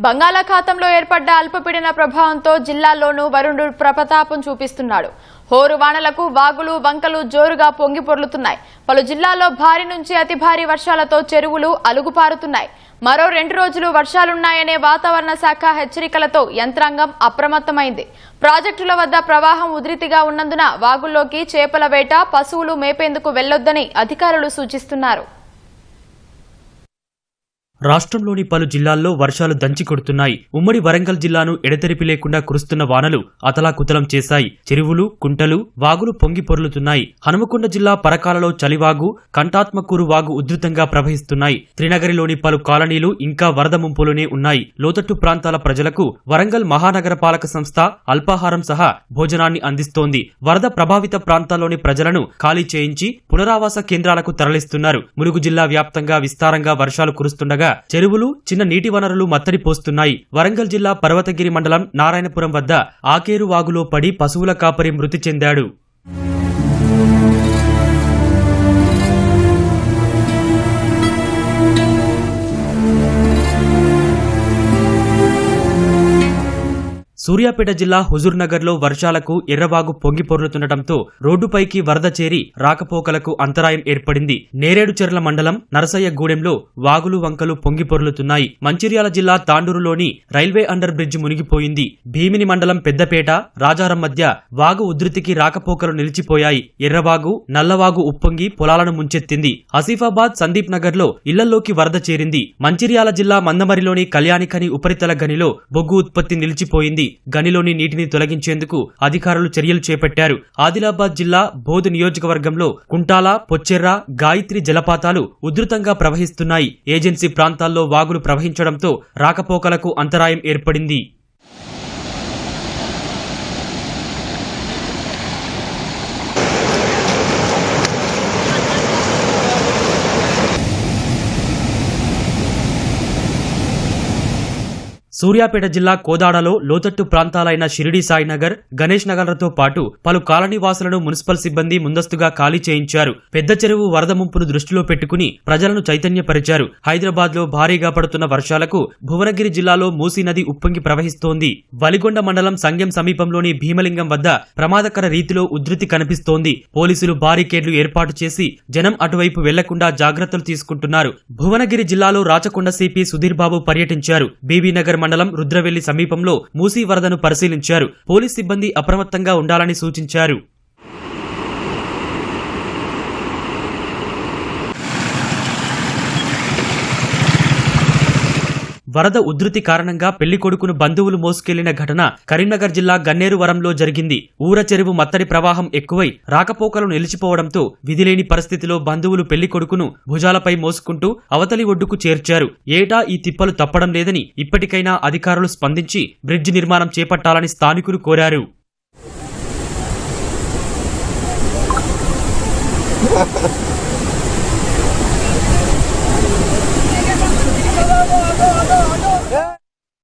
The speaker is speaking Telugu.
బంగాళాఖాతంలో ఏర్పడ్డ అల్పపీడన ప్రభావంతో జిల్లాలోనూ వరుణుడు ప్రతాపం చూపిస్తున్నాడు. హోరు వానలకు వాగులు వంకలు జోరుగా పొంగి పొర్లుతున్నాయి. పలు జిల్లాల్లో భారీ నుంచి అతి భారీ వర్షాలతో చెరువులు అలుగుపారుతున్నాయి. మరో 2 రోజులు వర్షాలున్నాయనే వాతావరణ శాఖ హెచ్చరికలతో యంత్రాంగం అప్రమత్తమైంది. ప్రాజెక్టుల వద్ద ప్రవాహం ఉధృతిగా ఉన్నందున వాగుల్లోకి చేపల వేట, పశువులు మేపేందుకు వెళ్లొద్దని అధికారులు సూచిస్తున్నారు. రాష్ట్రంలోని పలు జిల్లాల్లో వర్షాలు దంచి కొడుతున్నాయి. ఉమ్మడి వరంగల్ జిల్లాను ఎడతెరిపి లేకుండా కురుస్తున్న వానలు అతలాకుతలం చేశాయి. చెరువులు, కుంటలు, వాగులు పొంగి పొర్లుతున్నాయి. హనుమకొండ జిల్లా పరకాలలో చలివాగు, కంటాత్మకూరు వాగు ఉధృతంగా ప్రవహిస్తున్నాయి. త్రినగరిలోని పలు కాలనీలు ఇంకా వరద ముంపులోనే ఉన్నాయి. లోతట్టు ప్రాంతాల ప్రజలకు వరంగల్ మహానగర పాలక సంస్థ అల్పాహారం సహా భోజనాన్ని అందిస్తోంది. వరద ప్రభావిత ప్రాంతాల్లోని ప్రజలను ఖాళీ చేయించి పునరావాస కేంద్రాలకు తరలిస్తున్నారు. ములుగు జిల్లా వ్యాప్తంగా విస్తారంగా వర్షాలు కురుస్తుండగా చెరువులు, చిన్న నీటి వనరులు మత్తడి పోస్తున్నాయి. వరంగల్ జిల్లా పర్వతగిరి మండలం నారాయణపురం వద్ద ఆకేరు వాగులో పడి పశువుల కాపరి మృతి చెందాడు. సూర్యాపేట జిల్లా హుజూర్నగర్లో వర్షాలకు ఎర్రవాగు పొంగి పొర్లుతుండటంతో రోడ్డుపైకి వరద చేరి రాకపోకలకు అంతరాయం ఏర్పడింది. నేరేడుచెర్ల మండలం నరసయ్యగూడెంలో వాగులు వంకలు పొంగి పొర్లుతున్నాయి. మంచిర్యాల జిల్లా తాండూరులోని రైల్వే అండర్ బ్రిడ్జ్ మునిగిపోయింది. భీమిని మండలం పెద్దపేట, రాజారం మధ్య వాగు ఉధృతికి రాకపోకలు నిలిచిపోయాయి. ఎర్రవాగు, నల్లవాగు ఉప్పొంగి పొలాలను ముంచెత్తింది. ఆసిఫాబాద్, సందీప్ నగర్ లో ఇళ్లలోకి వరద చేరింది. మంచిర్యాల జిల్లా మందమరిలోని కళ్యాణిఖని ఉపరితల గనిలో బొగ్గు ఉత్పత్తి నిలిచిపోయింది. గనిలోని నీటిని తొలగించేందుకు అధికారులు చర్యలు చేపట్టారు. ఆదిలాబాద్ జిల్లా బోధ్ నియోజకవర్గంలో కుంటాల, పొచ్చెర్ర, గాయత్రి జలపాతాలు ఉధృతంగా ప్రవహిస్తున్నాయి. ఏజెన్సీ ప్రాంతాల్లో వాగులు ప్రవహించడంతో రాకపోకలకు అంతరాయం ఏర్పడింది. సూర్యాపేట జిల్లా కోదాడలో లోతట్టు ప్రాంతాలైన షిరిడి సాయినగర్, గణేష్ నగర్లతో పాటు పలు కాలనీ వాసులను మున్సిపల్ సిబ్బంది ముందస్తుగా ఖాళీ చేయించారు. పెద్ద చెరువు వరద ముంపును దృష్టిలో పెట్టుకుని ప్రజలను చైతన్యపరిచారు. హైదరాబాద్ లో భారీగా పడుతున్న వర్షాలకు భువనగిరి జిల్లాలో మూసీ నది ఉప్పొంగి ప్రవహిస్తోంది. వలిగొండ మండలం సంగెం సమీపంలోని భీమలింగం వద్ద ప్రమాదకర రీతిలో ఉధృతి కనిపిస్తోంది. పోలీసులు బారికేడ్లు ఏర్పాటు చేసి జనం అటువైపు వెళ్లకుండా జాగ్రత్తలు తీసుకుంటున్నారు. భువనగిరి జిల్లాలో రాచకొండ సిపి సుధీర్ బాబు పర్యటించారు. బీబీనగర్ మండలం రుద్రవెల్లి సమీపంలో మూసీ వరదను పరిశీలించారు. పోలీస్ సిబ్బంది అప్రమత్తంగా ఉండాలని సూచించారు. వరద ఉధృతి కారణంగా పెళ్లి కొడుకును బంధువులు మోసుకెళ్లిన ఘటన కరీంనగర్ జిల్లా గన్నేరువరంలో జరిగింది. ఊర చెరువు మత్తడి ప్రవాహం ఎక్కువై రాకపోకలు నిలిచిపోవడంతో విధిలేని పరిస్థితిలో బంధువులు పెళ్లి కొడుకును భుజాలపై మోసుకుంటూ అవతలి ఒడ్డుకు చేర్చారు. ఏటా ఈ తిప్పలు తప్పడం లేదని ఇప్పటికైనా అధికారులు స్పందించి బ్రిడ్జి నిర్మాణం చేపట్టాలని స్థానికులు కోరారు.